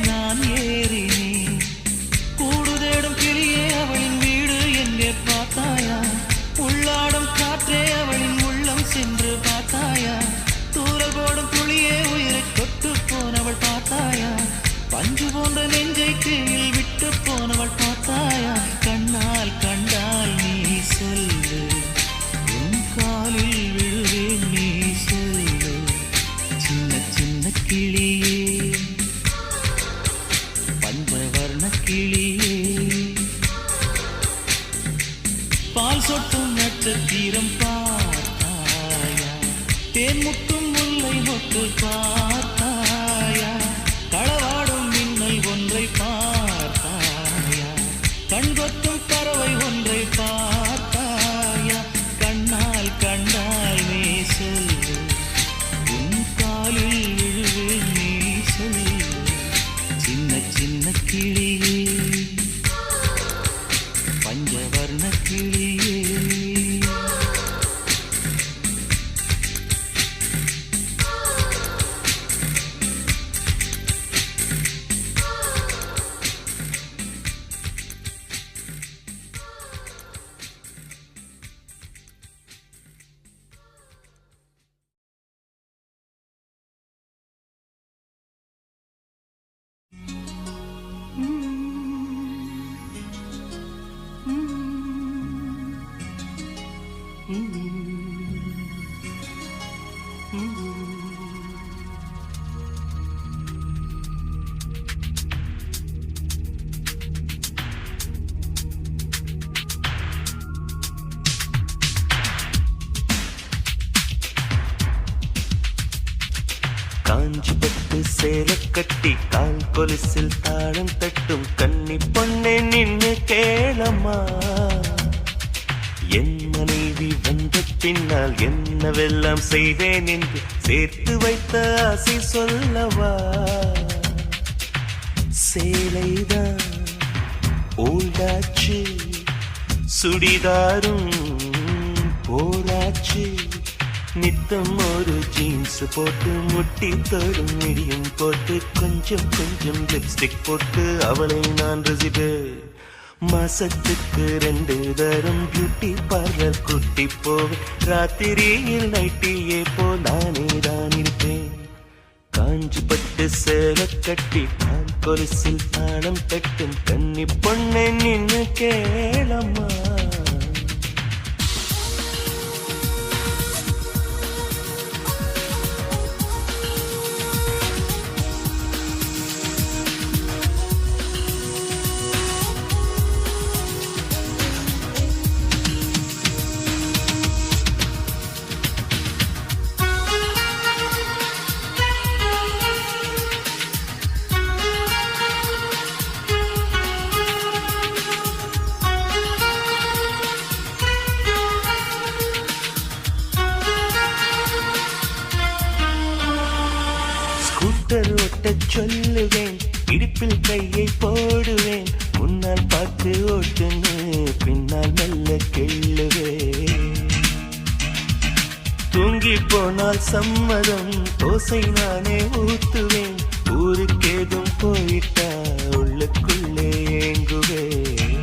நான் ஏறினேன். கூடு தேடும் கிளியே அவளின் வீடு எங்கே பார்த்தாயா? உள்ளாடும் காற்றே அவளின் உள்ளம் சென்று பார்த்தாயா? தூரல் போடும் துளியே உயிரை தொட்டு போனவள் பார்த்தாயா? பஞ்சு போன்ற நெஞ்சை கீழில் விட்டு போனவள் பார்த்தாயா? கண்ணால் கண்டால் நீ சொல்லு, உன் காலில் விழுவேன் நீ சொல்லு. சின்ன சின்ன கிளியே, பஞ்சவர்ண கிளியே, பால் சொட்டும் நட்சத்திரம் பார்த்தாயா? தேன் முட்டும் முல்லை மொட்டு பார்த்தாயா? களவாடும் மின்னல் ஒன்றை பார்த்தாயா? கண்கொத்தும் பறவை ஒன்றை பார்த்தாயா? கண்ணால் கண்டால் நீ சொல்லு, உன் காலில் விழுவேன் நீ சொல்லு. சின்ன சின்ன கிளியே, பஞ்சவர்ண கிளியே. காஞ்சி பட்டு சேலை கட்டி கால் கொலுசில் தாளம் தட்டும் கன்னி பொண்ணே நின்னு கேளம்மா. என் மனைவி வந்த பின்னால் என்னவெல்லாம் செய்தேன் என்று சேர்த்து வைத்த ஆசை சொல்லவா? சேலைதான் ஓல்டாச்சு, சுடிதாரும் போராச்சு. நித்தம் ஒரு ஜீன்ஸ் போட்டு முட்டி தோடும் மிடியும் போட்டு கொஞ்சம் கொஞ்சம் லிப்ஸ்டிக் போட்டு அவளை நான் ரசிப்பேன். மாசத்துக்கு 2 தரம் பியூட்டி பார்லர் கூட்டி போவேன். ராத்திரியில் நைட்டியே போ நானே தான் இருப்பேன். காஞ்சி பட்டு சேலை கட்டி கால் கொலுசில் தாளம் தட்டும் கன்னி பொண்ணை நின்னு கேளம்மா. ஓட்டச் சொல்லுவேன், இடுப்பில் கையை போடுவேன். முன்னால் பார்த்து ஓட்டுன்னு பின்னால் மெல்ல கிள்ளுவேன். தூங்கி போனால் சம்மதம், தோசை நானே ஊத்துவேன். ஊருக்கேதும் போயிட்டா உள்ளுக்குள்ளே ஏங்குவேன்.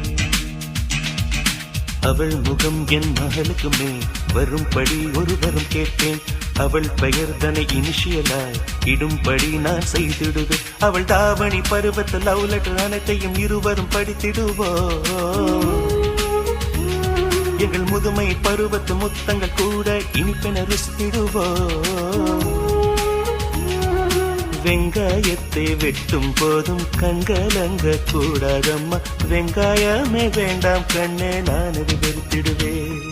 அவள் முகம் என் மகளுக்குமே வரும்படி ஒரு வரம் கேட்டேன். அவள் பெயர் தனை இனிஷியலாய் இடும்படி நான் செய்திடுவேன். அவள் தாவணி பருவத்து லவ் லெட்டர் அனைத்தையும் இருவரும் படித்திடுவோம். எங்கள் முதுமை பருவத்து முத்தங்கள் கூட இனிப்பென ருசித்திடுவோம். வெங்காயத்தை வெட்டும் போதும் கண்கலங்க கூடாதம்மா. வெங்காயமே வேண்டாம் கண்ணே, நான் அது வெறுத்திடுவேன்.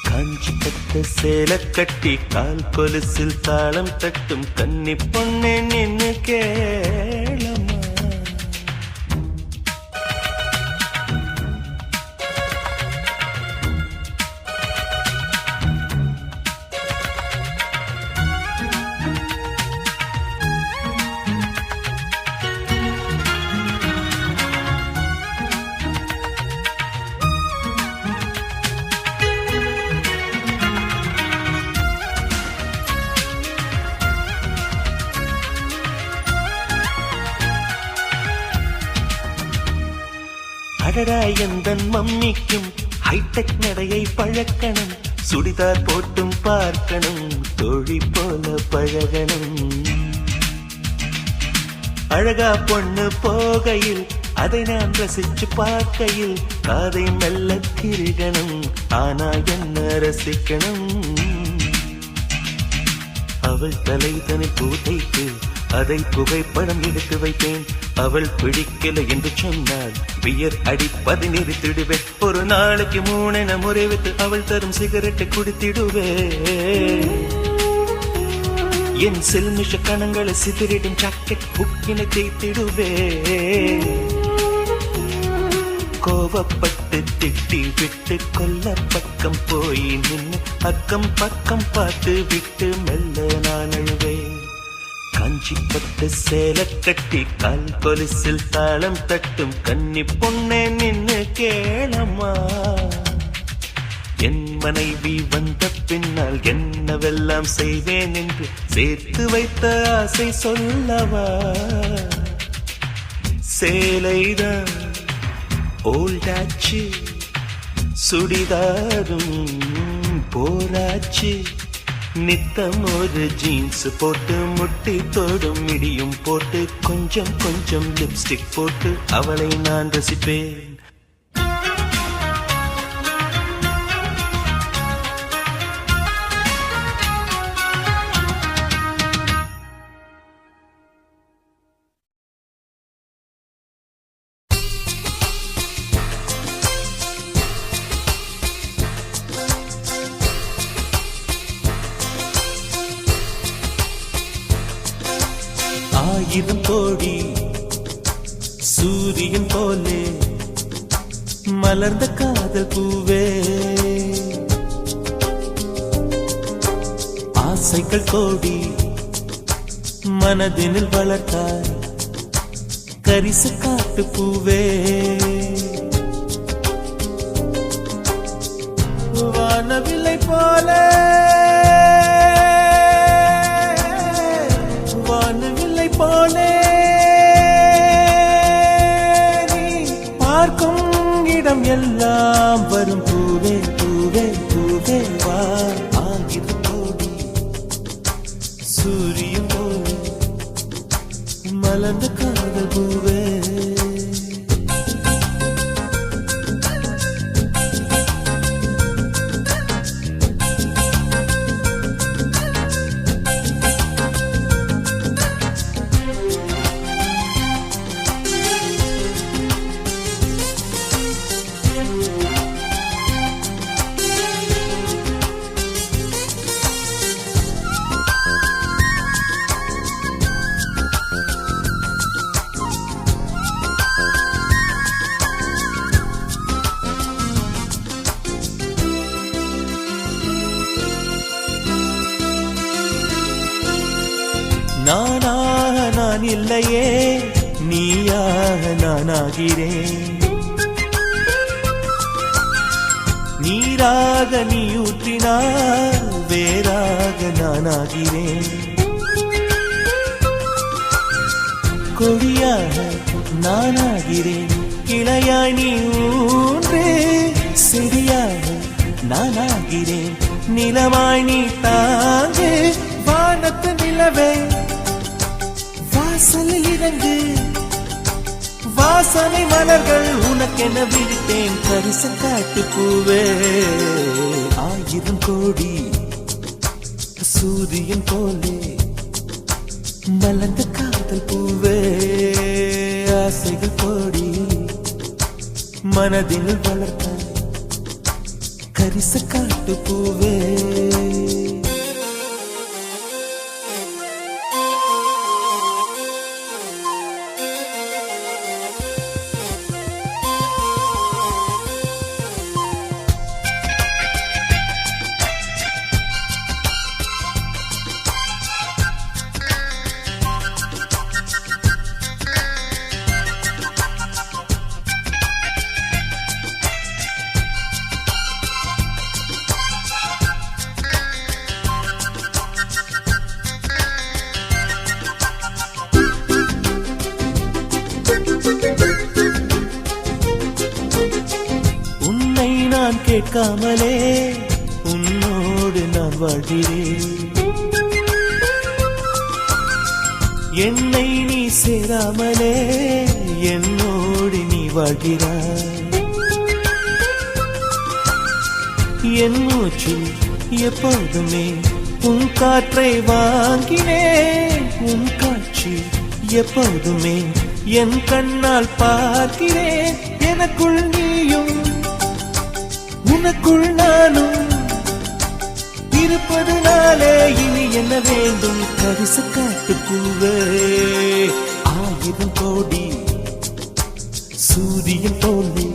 காஞ்சி பட்டு சேலை கட்டி கால் கொலுசில் தாளம் தட்டும் கன்னி பொண்ணே நின்னு கேளம்மா. அடடா எந்தன் மம்மிக்கும் ஹைடெக் நடையை பழக்கணும், சுடிதார் போட்டும் பார்க்கணும், தோழி போல பழகணும். அழகா பொண்ணு போகையில் அதை நான் ரசிச்சு பார்க்கையில் காதை மெல்ல திருகணும், ஆனா என்ன ரசிக்கணும். அவள் தலை தனி பூதைத்து அதை புகைப்படம் எடுத்து வைத்தேன். அவள் பிடிக்கல என்று சொன்னால் பியர் அடிப்பதை நிறுத்திடுவேன். ஒரு நாளைக்கு 3 என முறைவிட்டு அவள் தரும் சிகரெட்டை குடித்திடுவேன். என் செல்மிஷ கணங்களை சிதறிடும் ஜாக்கெட் புக்கினை தேய்த்திடுவேன். கோவப்பட்டு திட்டி விட்டு கொல்ல பக்கம் போய் நின்று அக்கம் பக்கம் பார்த்து விட்டு மெல்ல நான் அழுவேன். காஞ்சி பட்டு சேலை கட்டி கால் கொலுசில் தாளம் தட்டும் கன்னி பொண்ணே நின்னு கேளம்மா. என் மனைவி வந்த பின்னால் என்னவெல்லாம் செய்வேன் என்று சேர்த்து வைத்த ஆசை சொல்லவா. சேலைதான் ஓல்டாச்சு, சுடிதாரும் போராச்சு. நித்தம் ஒரு ஜீன்ஸ் போட்டு முட்டி தோடும் மிடியும் போட்டு கொஞ்சம் கொஞ்சம் லிப்ஸ்டிக் போட்டு அவளை நான் ரசிப்பேன். ஆயிரம் கோடி சூரியன் போலே மலர்ந்த காதல் பூவே, ஆசைகள் கோடி மனதினில் வளர்த்தாய் கரிசு காட்டு பூவே. வானவில்லை போலே போலே நீ பார்க்கும் இடம் எல்லாம் வரும் பூவே பூவே பூவே வா. ஆயிரம் கோடி சூரியன் போலே மலர்ந்த காதல் பூவே. நானாக நான் இல்லையே, நீயாக நானாகிறேன். நீராக நீ ஊற்றினால் வேறாக நானாகிறேன். கொடியாக நானாகிறேன், கிளையாய் நீ ஊன்றே செடியாக நானாகிறேன். நிலமாய் நீ தாங்கே வானத்து நிலவே, வாசலில் இறங்கு வாசனை மலர்கள் உனக்கென விழித்தேன் கரிச காட்டு பூவே. ஆயிரம் கோடி சூரியன் போலே மலர்ந்த காதல் பூவே. ஆசைகள் கோடி மனதில் வளர்த்த கரிச காட்டு பூவே. நான் கேட்காமலே உன்னோடு நான் வாழ்கிறேன். என்னை நீ சேராமலே என்னோடு நீ வாழ்கிறாய். என் மூச்சில் எப்போதுமே உன் காற்றை வாங்கினேன். உன் காட்சி எப்போதுமே என் கண்ணால் பார்க்கிறேன். எனக்குள் நீயும் உனக்குள் நானும் இருப்பதுனாலே இனி என்ன வேண்டும் கரிச காட்டு பூவே. 1000 கோடி சூரியன் போலே